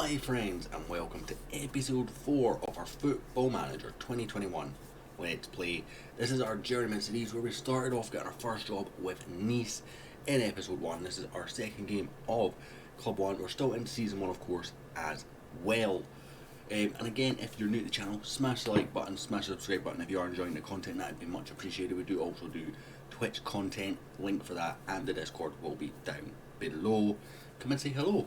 my friends, and welcome to episode 4 of our Football Manager 2021 Let's Play. This is our Journeyman Series where we started off getting our first job with Nice in episode 1. This is our second game of Club 1. We're still in season 1 of course as well. And again, if you're new to the channel, smash the like button, smash the subscribe button if you are enjoying the content. That would be much appreciated. We do also do Twitch content, link for that and the Discord will be down below. Come and say hello.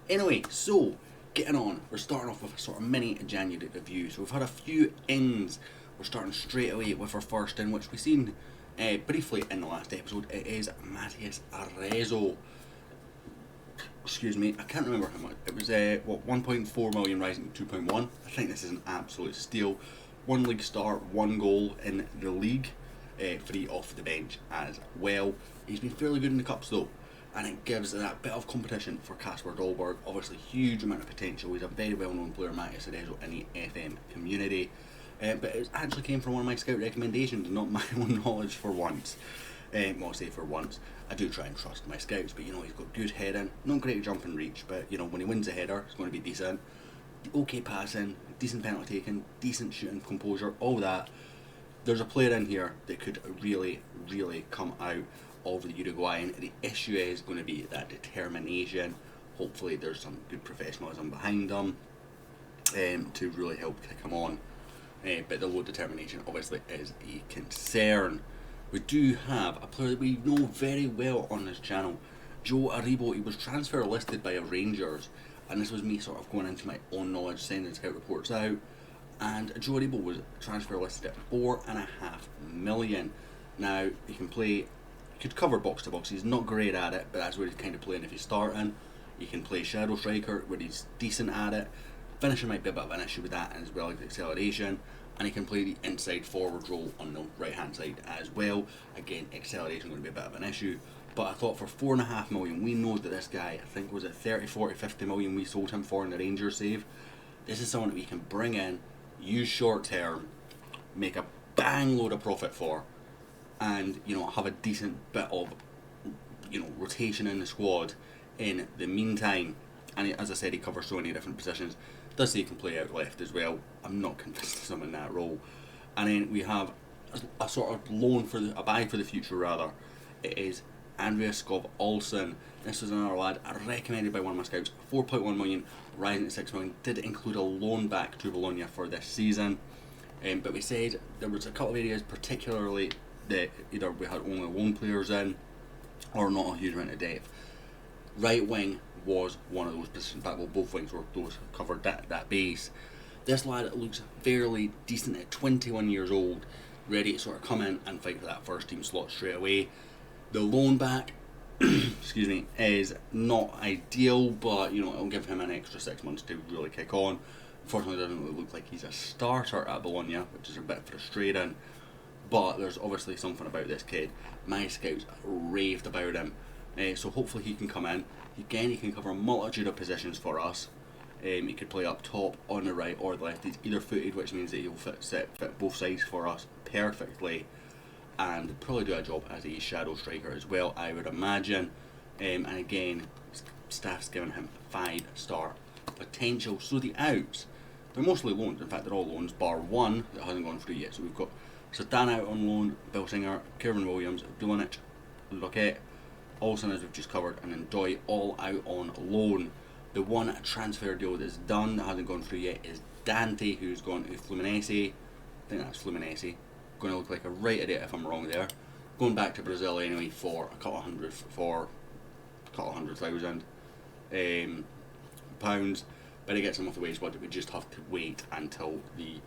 Anyway, so getting on, we're starting off with a sort of mini January review. So we've had a few ins. We're starting straight away with our first in, which we've seen briefly in the last episode. It is Matías Arezzo. Excuse me, I can't remember how much. It was 1.4 million rising to 2.1. I think this is an absolute steal. 1 league start, 1 goal in the league, free off the bench as well. He's been fairly good in the cups though, and it gives that bit of competition for Kasper Dolberg. Obviously huge amount of potential. He's a very well known player, Matías Arezzo, in the FM community, but it actually came from one of my scout recommendations, not my own knowledge for once. Well, I say for once. I do try and trust my scouts, but you know, he's got good heading, not great jump and reach, but you know, when he wins a header it's going to be decent. Okay passing, decent penalty taking, decent shooting composure, all that. There's a player in here that could really come out of the Uruguayan. The issue is going to be that determination. Hopefully there's some good professionalism behind him to really help kick him on, but the low determination obviously is a concern. We do have a player that we know very well on this channel, Joe Aribo. He was transfer listed by Rangers, and this was me sort of going into my own knowledge, sending scout reports out, and Joe Aribo was transfer listed at 4.5 million. Now he can play, he could cover box to box. He's not great at it, but that's where he's kind of playing if he's starting. He can play shadow striker where he's decent at it. Finishing might be a bit of an issue with that, as well as acceleration. And he can play the inside forward role on the right hand side as well. Again, acceleration going to be a bit of an issue, but I thought for 4.5 million, we know that this guy, I think was it 30, 40, 50 million we sold him for in the Rangers save. This is someone that we can bring in, use short term, make a bang load of profit for, and you know, have a decent bit of, you know, rotation in the squad in the meantime. And as I said, he covers so many different positions. Does say he can play out left as well. I'm not convinced of him in that role. And then we have a sort of loan for a buy for the future rather. It is Andreas Skov Olsen. This was another lad recommended by one of my scouts. 4.1 million, rising to 6 million. Did include a loan back to Bologna for this season. But we said there was a couple of areas particularly that either we had only loan players in, or not a huge amount of depth. Right wing was one of those positions. In fact, well, both wings were those covered that base. This lad looks fairly decent at 21 years old, ready to sort of come in and fight for that first team slot straight away. The loan back, excuse me, is not ideal, but you know, it'll give him an extra 6 months to really kick on. Unfortunately, it doesn't really look like he's a starter at Bologna, which is a bit frustrating. But there's obviously something about this kid. My scouts raved about him. So hopefully he can come in. Again, he can cover a multitude of positions for us. He could play up top, on the right or the left. He's either footed, which means that he'll fit both sides for us perfectly, and probably do a job as a shadow striker as well, I would imagine. And again, staff's giving him 5-star potential. So the outs, they're mostly loans. In fact, they're all loans, bar one that hasn't gone through yet. So we've got Sedan out on loan, Belsinger, Kevin Williams, Dulinic, Lockett, Olsen as we've just covered, and then Doy all out on loan. The one transfer deal that's done that hasn't gone through yet is Dante, who's gone to Fluminense. I think that's Fluminense. Going to look like a right idiot if I'm wrong there. Going back to Brazil anyway for a couple of hundred thousand pounds. But he gets him off the wage budget. We just have to wait until the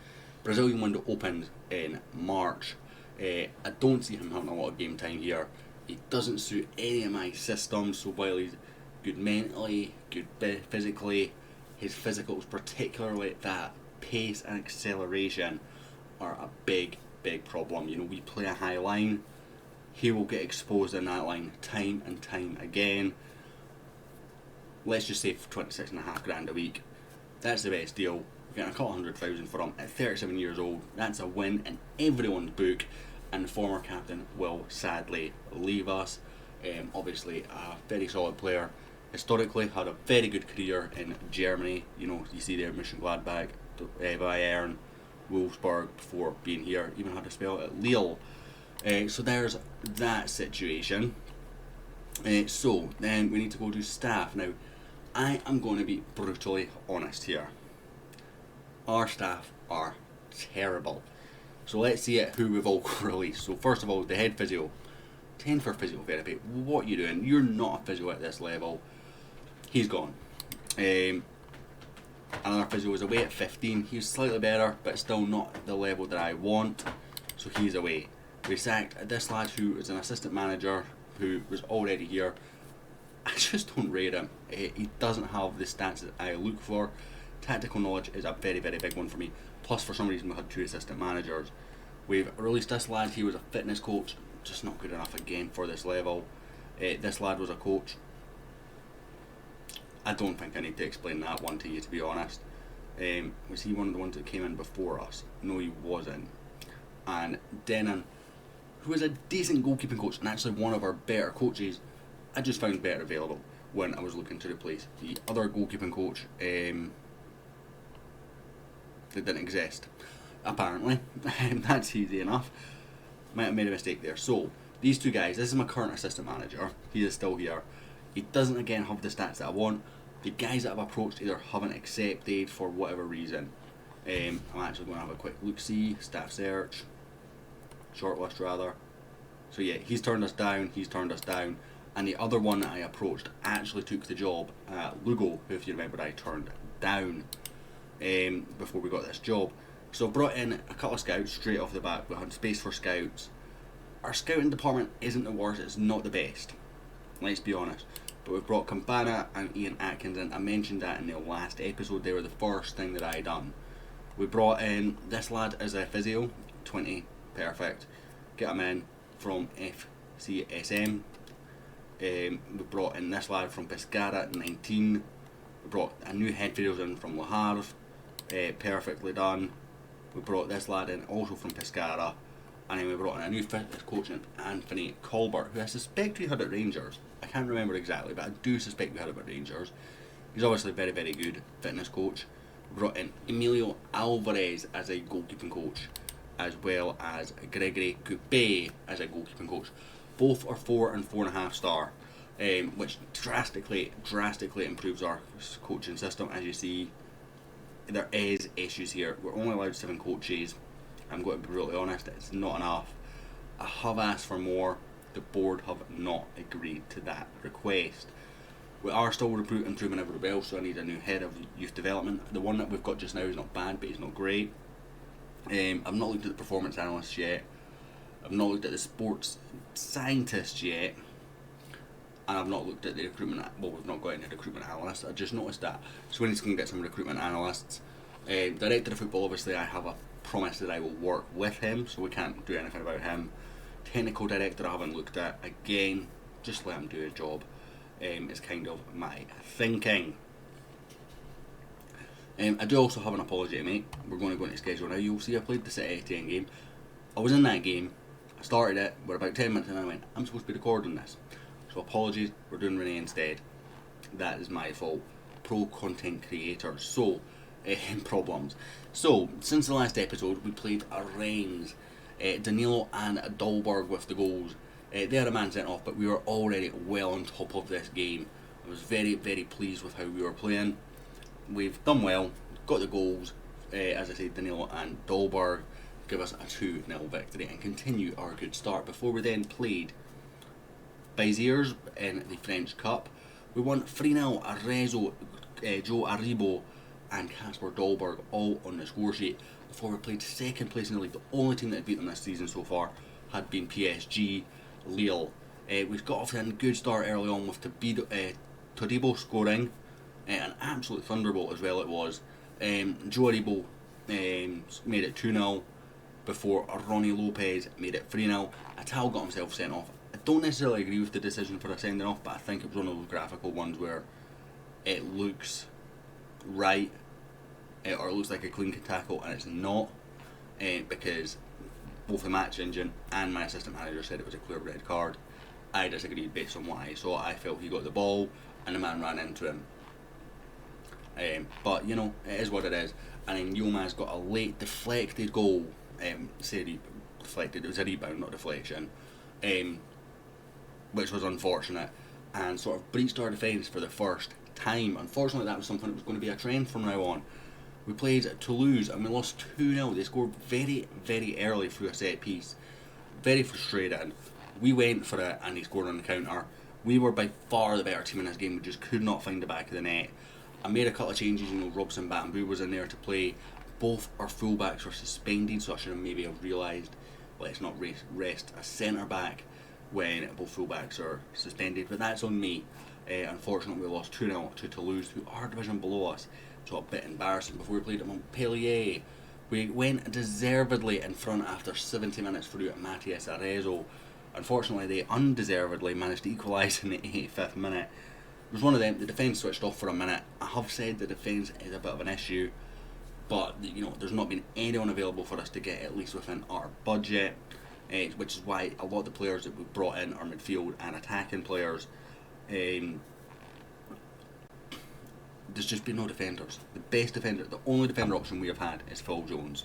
Brazilian window opens in March. I don't see him having a lot of game time here. He doesn't suit any of my systems, so while he's good mentally, good physically, his physicals, particularly that pace and acceleration, are a big problem. You know, we play a high line, he will get exposed in that line time and time again. Let's just say for 26.5 grand a week, that's the best deal. We're getting a couple 100,000 for him at 37 years old. That's a win in everyone's book. And the former captain will sadly leave us. Obviously a very solid player, Historically, had a very good career in Germany. You see there Mönchengladbach, Bayern, Wolfsburg before being here. Even had a spell at Lille. So there's that situation. So then we need to go to staff. Now, I am going to be brutally honest here. Our staff are terrible. So let's see who we've all released. So first of all, the head physio. 10 for physiotherapy. What are you doing? You're not a physio at this level. He's gone. Another physio was away at 15. He's slightly better, but still not the level that I want. So he's away. We sacked this lad who is an assistant manager who was already here. I just don't rate him. He doesn't have the stats that I look for. Tactical knowledge is a very, very big one for me. Plus, for some reason, we had 2 assistant managers. We've released this lad. He was a fitness coach. Just not good enough again for this level. This lad was a coach. I don't think I need to explain that one to you, to be honest. Was he one of the ones that came in before us? No, he wasn't. And Denon, who is a decent goalkeeping coach and actually one of our better coaches, I just found better available when I was looking to replace the other goalkeeping coach that didn't exist. Apparently, that's easy enough. Might have made a mistake there. So, these 2 guys, this is my current assistant manager. He is still here. He doesn't again have the stats that I want. The guys that I've approached either haven't accepted for whatever reason. I'm actually going to have a quick look-see, staff search, shortlist rather. So yeah, he's turned us down, and the other one that I approached actually took the job at Lugo, who, if you remember, I turned down before we got this job. So I've brought in a couple of scouts straight off the bat. We had space for scouts. Our scouting department isn't the worst, it's not the best. Let's be honest. But we've brought Campana and Ian Atkins in. I mentioned that in the last episode. They were the first thing that I done. We brought in this lad as a physio, 20, perfect. Get him in from FCSM. We brought in this lad from Pescara, 19. We brought a new head physio in from Le Havre, perfectly done. We brought this lad in also from Pescara, and then we brought in a new fitness coach in Anthony Colbert, who I suspect we had at Rangers. I can't remember exactly, but I do suspect we had him at Rangers. He's obviously a very, very good fitness coach. We brought in Emilio Alvarez as a goalkeeping coach, as well as Gregory Coupé as a goalkeeping coach. Both are 4 and 4.5 star, which drastically improves our coaching system. As you see, there is issues here. We're only allowed 7 coaches. I'm going to be brutally honest, it's not enough. I have asked for more. The board have not agreed to that request. We are still improving everybody else, so I need a new head of youth development. The one that we've got just now is not bad, but he's not great. I've not looked at the performance analysts yet. I've not looked at the sports scientists yet. And I've not looked at the recruitment, well, we've not got any recruitment analysts. I just noticed that. So we need to go and get some recruitment analysts. Director of football, obviously I have a promise that I will work with him, so we can't do anything about him. Technical director I haven't looked at. Again, just let him do his job. Is kind of my thinking. I do also have an apology to make. We're going to go into schedule now. You'll see I played the City Etienne game. I was in that game. I started it. We're about 10 minutes and I went, I'm supposed to be recording this. So apologies, we're doing Rennes instead. That is my fault. Pro content creators. So, problems. So, since the last episode, we played Rennes. Danilo and Dolberg with the goals. They had a man sent off, but we were already well on top of this game. I was very, very pleased with how we were playing. We've done well, got the goals. As I said, Danilo and Dolberg give us a 2-0 victory and continue our good start. Before we then played Béziers in the French Cup, we won 3-0. Arezzo, Joe Aribo and Casper Dolberg all on the score sheet. Before we played second place in the league, the only team that had beat them this season so far had been PSG, Lille. We've got off to a good start early on with Todibo scoring, an absolute thunderbolt as well it was. Joe Aribo made it 2-0 before Ronnie Lopez made it 3-0. Atal got himself sent off. I don't necessarily agree with the decision for a sending off, but I think it was one of those graphical ones where it looks right, or it looks like a clean tackle, and it's not, because both the match engine and my assistant manager said it was a clear red card. I disagreed based on what I saw. I felt he got the ball and the man ran into him. But, it is what it is. And then Yoma's got a late deflected goal. Deflected, it was a rebound, not deflection. Which was unfortunate. And sort of breached our defence for the first time. Unfortunately, that was something that was going to be a trend from now on. We played Toulouse and we lost 2-0. They scored very, very early through a set piece. Very frustrating. We went for it and he scored on the counter. We were by far the better team in this game. We just could not find the back of the net. I made a couple of changes. Robson Bamboo was in there to play. Both our fullbacks were suspended, so I should have maybe have realised let's not rest a centre back when both fullbacks are suspended. But that's on me. Unfortunately, we lost 2-0 to Toulouse, who are a division below us. So a bit embarrassing. Before we played at Montpellier, we went deservedly in front after 70 minutes through Matthias Arezzo. Unfortunately, they undeservedly managed to equalise in the 85th minute. It was one of them. The defence switched off for a minute. I have said the defence is a bit of an issue, but there's not been anyone available for us to get at least within our budget, which is why a lot of the players that we brought in are midfield and attacking players. There's just been no defenders. The best defender, the only defender option we have had is Phil Jones.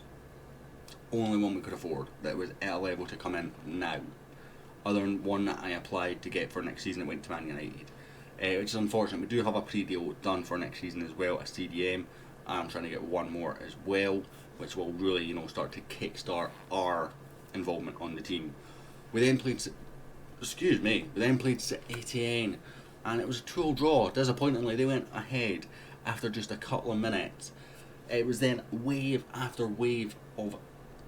Only one we could afford that was at a level to come in now. Other than one that I applied to get for next season that went to Man United. Which is unfortunate. We do have a pre-deal done for next season as well, a CDM. I'm trying to get one more as well, which will really, start to kickstart our involvement on the team. We then played Saint Etienne, and it was a 2-2 draw. Disappointingly, they went ahead after just a couple of minutes. It was then wave after wave of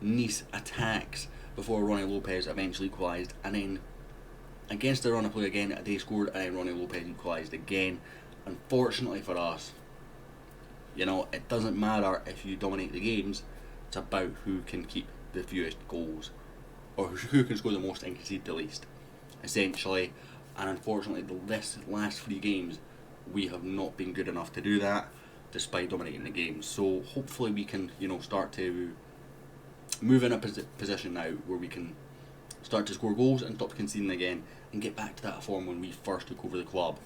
Nice attacks before Ronnie Lopez eventually equalised, and then against the run of play again, they scored, and then Ronnie Lopez equalised again. Unfortunately for us, it doesn't matter if you dominate the games, it's about who can keep the fewest goals, or who can score the most and concede the least, essentially. And unfortunately, this last 3 games, we have not been good enough to do that, despite dominating the game. So hopefully we can, start to move in a position now where we can start to score goals and stop conceding again and get back to that form when we first took over the club.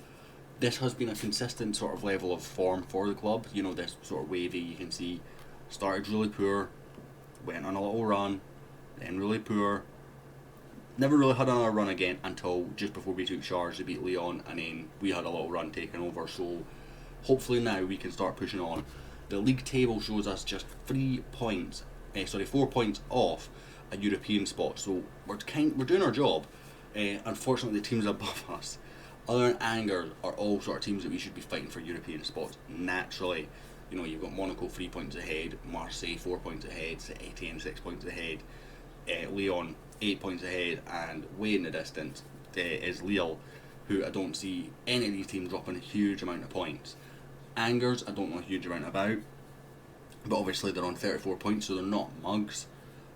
This has been a consistent sort of level of form for the club. This sort of wavy, you can see, started really poor, went on a little run, then really poor, never really had another run again until just before we took charge to beat Lyon, and then we had a little run taken over. So hopefully now we can start pushing on. The league table shows us just 4 points off a European spot, so we're doing our job. Unfortunately, the teams above us, other than Angers, are all sort of teams that we should be fighting for European spots naturally. You've got Monaco 3 points ahead, Marseille 4 points ahead, Saint Etienne 6 points ahead, Lyon 8 points ahead, and way in the distance is Lille, who I don't see any of these teams dropping a huge amount of points. Angers, I don't know a huge amount about, but obviously they're on 34 points, so they're not mugs.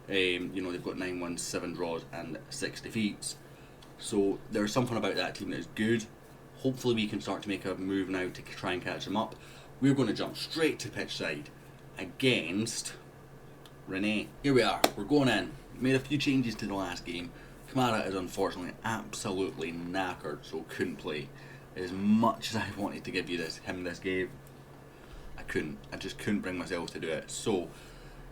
They've got 9 wins, 7 draws, and 6 defeats. So there's something about that team that is good. Hopefully we can start to make a move now to try and catch them up. We're going to jump straight to pitch side against Rennes. Here we are. We're going in. Made a few changes to the last game. Kamara is unfortunately absolutely knackered, so couldn't play. As much as I wanted to give you him this game, I couldn't. I just couldn't bring myself to do it. So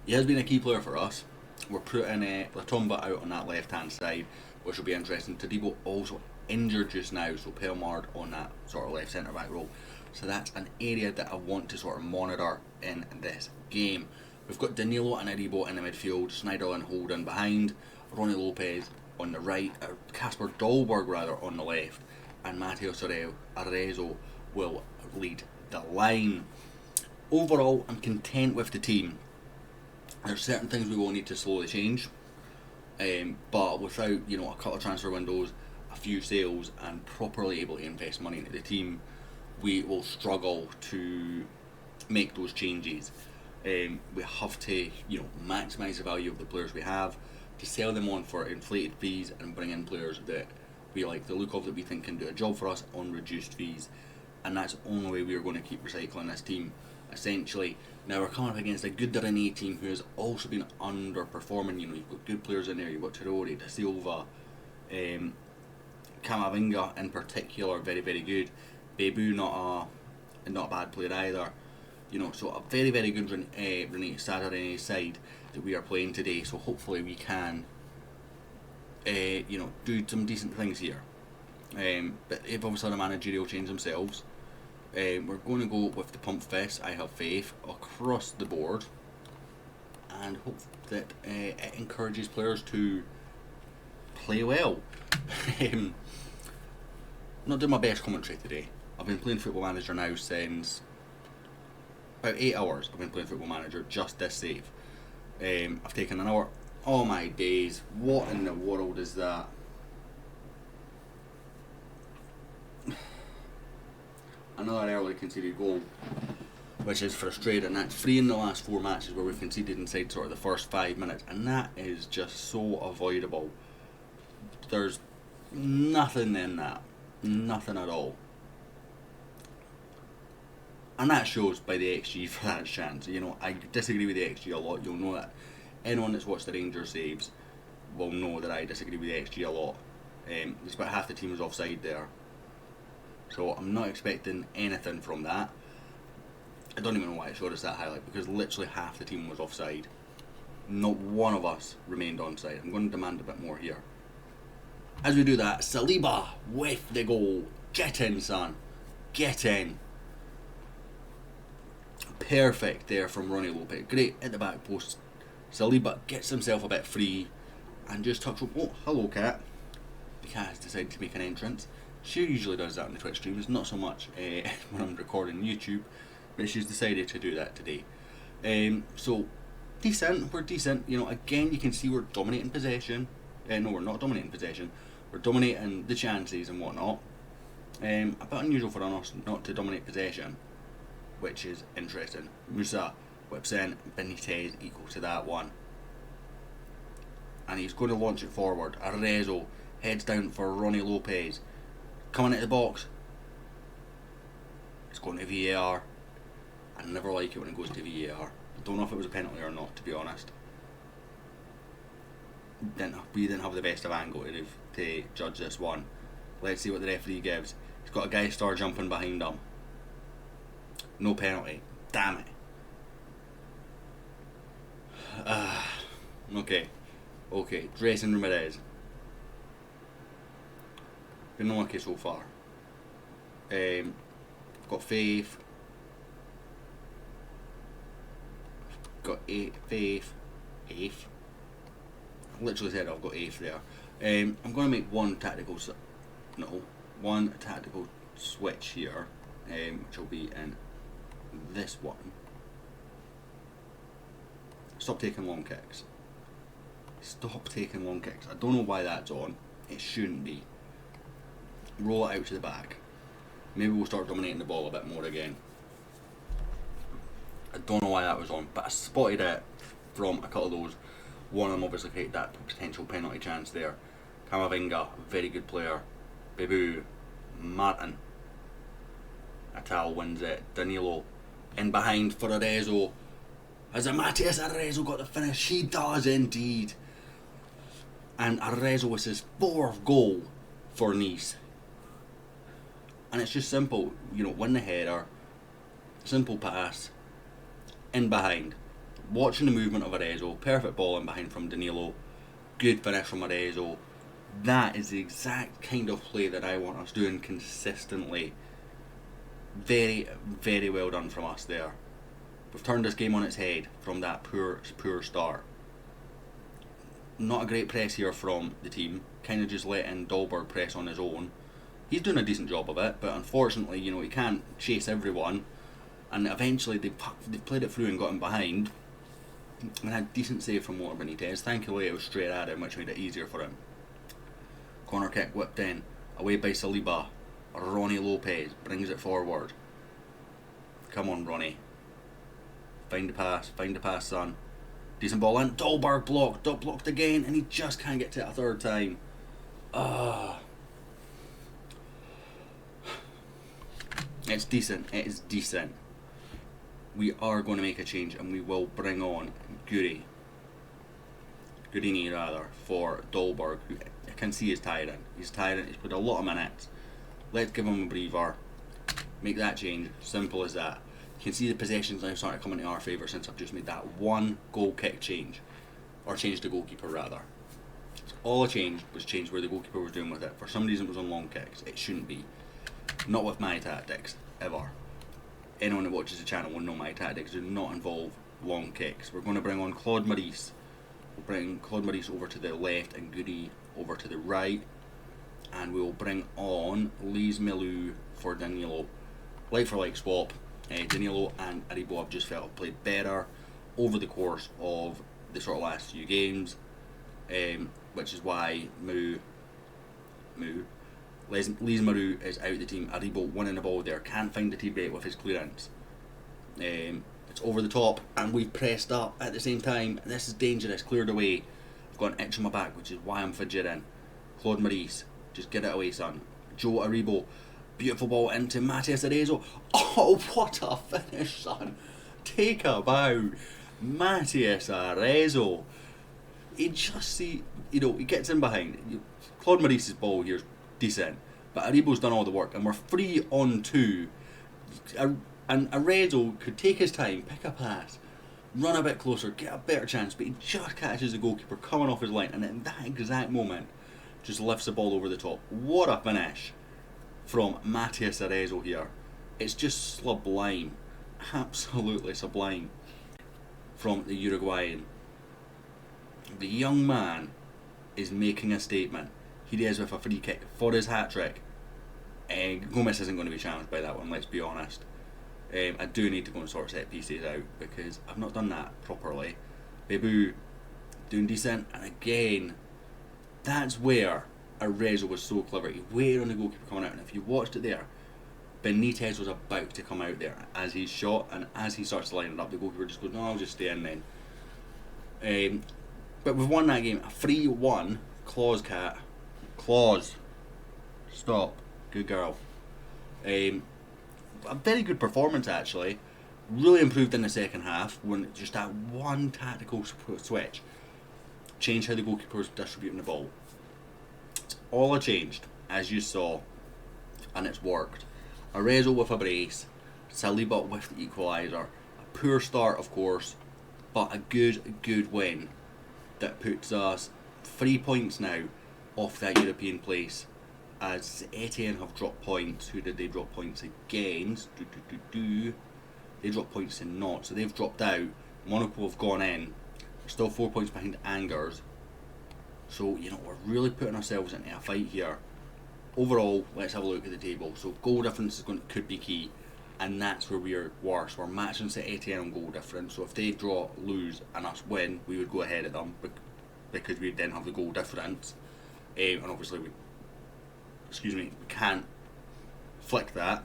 he has been a key player for us. We're putting Latomba out on that left hand side, which will be interesting. Todibo also injured just now, so Pelmard on that sort of left centre back role. So that's an area that I want to sort of monitor in this game. We've got Danilo and Aribo in the midfield, Schneiderlin holding behind, Ronnie Lopez on the right, Casper Dolberg rather on the left, and Matteo Arezzo will lead the line. Overall, I'm content with the team. There's certain things we will need to slowly change, but without a couple of transfer windows, a few sales, and properly able to invest money into the team, we will struggle to make those changes. We have to maximise the value of the players we have, to sell them on for inflated fees and bring in players that we like the look of, that we think can do a job for us on reduced fees. And that's the only way we are going to keep recycling this team, essentially. Now we're coming up against a good Rennes team who has also been underperforming. You've got good players in there. You've got Traore, Da Silva, Camavinga in particular, very, very good. Bebu, not a bad player either. You know, so a very, very good Rennes side that we are playing today. So hopefully we can, you know, do some decent things here. But if obviously the managerial change themselves, we're going to go with the pump fist. I have faith across the board, and hope that it encourages players to play well. I'm not doing my best commentary today. I've been playing Football Manager now since about 8 hours. I've been playing Football Manager, just this save. I've taken an hour. Oh my days, what in the world is that? Another early conceded goal, which is frustrating. That's 3 in the last 4 matches where we've conceded inside sort of the first 5 minutes, and that is just so avoidable. There's nothing in that, nothing at all, and that shows by the XG for that chance. You know, I disagree with the XG a lot. You'll know that. Anyone that's watched the Rangers saves will know that I disagree with the XG a lot. There's about half the team was offside there. So I'm not expecting anything from that. I don't even know why it showed us that highlight, because literally half the team was offside. Not one of us remained onside. I'm going to demand a bit more here. As we do that, Saliba with the goal. Get in, son. Get in. Perfect there from Ronnie Lopez. Great at the back post. Saliba gets himself a bit free and just tucks up. Oh, hello, cat. The cat has decided to make an entrance. She usually does that on the Twitch streams, not so much when I'm recording YouTube, but she's decided to do that today. So, decent, we're decent. You know, again, you can see we're dominating possession. No, we're not dominating possession. We're dominating the chances and whatnot. A bit unusual for us not to dominate possession, which is interesting. Musa whips in, Benitez equal to that one. And he's going to launch it forward. Arezzo heads down for Ronnie Lopez. Coming at the box. It's going to VAR. I never like it when it goes to VAR. I don't know if it was a penalty or not, to be honest. We didn't have the best of angle to judge this one. Let's see what the referee gives. He's got a guy star jumping behind him. No penalty. Damn it. Okay. Dressing room it is. Been unlucky so far. Got faith. Got faith. I literally said I've got faith there. I'm going to make one tactical switch here, which will be in this one. Stop taking long kicks. I don't know why that's on. It shouldn't be. Roll it out to the back. Maybe we'll start dominating the ball a bit more again. I don't know why that was on, but I spotted it from a couple of those. One of them obviously created that potential penalty chance there. Camavinga, very good player. Bebu, Martin. Atal wins it. Danilo in behind for Arezzo. Has Matthias Arezzo got the finish? He does indeed. And Arezzo was his 4th goal for Nice. And it's just simple, you know, win the header, simple pass, in behind. Watching the movement of Arezzo, perfect ball in behind from Danilo, good finish from Arezzo. That is the exact kind of play that I want us doing consistently. Very, very well done from us there. We've turned this game on its head from that poor start. Not a great press here from the team, kind of just letting Dolberg press on his own. He's doing a decent job of it, but unfortunately, you know, he can't chase everyone. And eventually they've played it through and got him behind. And had a decent save from Walter Benitez. Thankfully it was straight at him, which made it easier for him. Corner kick whipped in, away by Saliba. Ronnie Lopez brings it forward. Come on, Ronnie. Find the pass, son. Decent ball in. Dolberg blocked again, and he just can't get to it a third time. It's decent. It is decent. We are going to make a change, and we will bring on Gurini rather, for Dolberg, who can see he's tiring. He's tiring. He's played a lot of minutes. Let's give him a breather. Make that change. Simple as that. You can see the possessions now starting to come into our favour since I've just made that one goal kick change. Or changed the goalkeeper rather. So all I changed was change where the goalkeeper was doing with it. For some reason it was on long kicks. It shouldn't be. Not with my tactics. Ever. Anyone that watches the channel will know my tactics do not involve long kicks. We're going to bring on Claude Maurice. We'll bring Claude Maurice over to the left and Goody over to the right. And we'll bring on Lise Melou for Danilo. Like for like swap. Danilo and Aribo have just felt played better over the course of the sort of last few games, which is why Lise Melou is out of the team. Aribo winning the ball there, can't find the teammate with his clearance. It's over the top and we've pressed up at the same time. This is dangerous, cleared away. I've got an itch on my back, which is why I'm fidgeting. Claude Maurice, just get it away, son. Joe Aribo, beautiful ball into Matthias Arezzo. Oh, what a finish, son. Take a bow. Matthias Arezzo. He just he gets in behind. Claude Maurice's ball here's decent, but Aribo's done all the work and we're 3-on-2. And Arezzo could take his time, pick a pass, run a bit closer, get a better chance, but he just catches the goalkeeper coming off his line, and in that exact moment just lifts the ball over the top. What a finish from Matthias Arezzo here. It's just sublime. Absolutely sublime from the Uruguayan. The young man is making a statement. He is with a free kick for his hat-trick. Gomez isn't going to be challenged by that one, let's be honest. I do need to go and sort set pieces out because I've not done that properly. Bebu doing decent, and again, that's where Arezzo was so clever. He waited on the goalkeeper coming out, and if you watched it there, Benitez was about to come out there as he shot, and as he starts to line it up, the goalkeeper just goes, no, I'll just stay in then. But we've won that game, a 3-1. Claus, stop, good girl. A very good performance actually. Really improved in the second half when just that one tactical switch changed how the goalkeeper was distributing the ball. It's all changed, as you saw, and it's worked. Arezzo with a brace, Saliba with the equaliser. A poor start, of course, but a good win that puts us 3 points now off that European place. As Etienne have dropped points. Who did they drop points against? They dropped points to Nantes, so they've dropped out. Monaco have gone in. We're still 4 points behind Angers. So, we're really putting ourselves into a fight here. Overall, let's have a look at the table. So, goal difference could be key, and that's where we're worse. We're matching St Etienne on goal difference, so if they draw, lose, and us win, we would go ahead of them because we then have the goal difference. And obviously, we can't flick that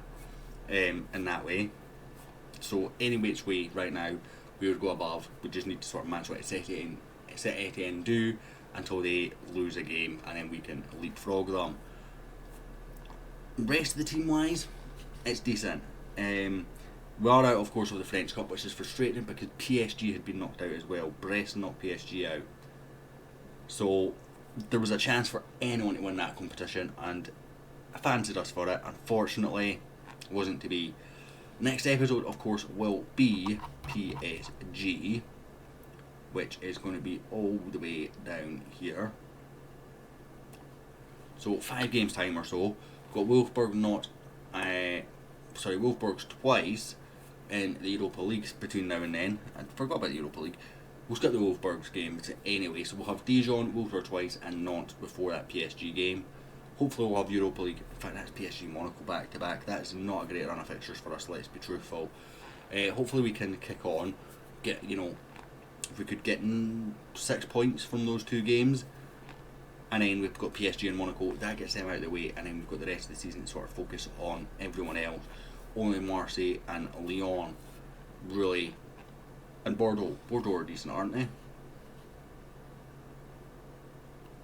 in that way. So any which way right now we would go above. We just need to sort of match what St Etienne do until they lose a game, and then we can leapfrog them. Rest of the team wise, it's decent. We are out of course of the French Cup, which is frustrating because PSG had been knocked out as well. Brest knocked PSG out. So there was a chance for anyone to win that competition, and I fancied us for it. Unfortunately, it wasn't to be. Next episode, of course, will be PSG, which is going to be all the way down here. So 5 games time or so. We've got Wolfsburg's twice in the Europa League between now and then. I forgot about the Europa League. We'll skip the Wolfsburg's game anyway, so we'll have Dijon, Wolfsburg twice, and Nantes before that PSG game. Hopefully we'll have Europa League. In fact, that's PSG Monaco back to back. That's not a great run of fixtures for us, let's be truthful. Hopefully we can kick on. If we could get 6 points from those 2 games, and then we've got PSG and Monaco, that gets them out of the way, and then we've got the rest of the season to sort of focus on everyone else. Only Marseille and Lyon really, and Bordeaux are decent, aren't they?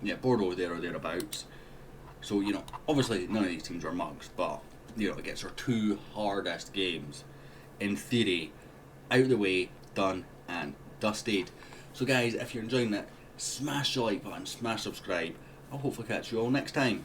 Yeah, Bordeaux there or thereabouts. So, obviously none of these teams are mugs, but, it gets our 2 hardest games, in theory, out of the way, done and dusted. So guys, if you're enjoying it, smash the like button, smash subscribe, I'll hopefully catch you all next time.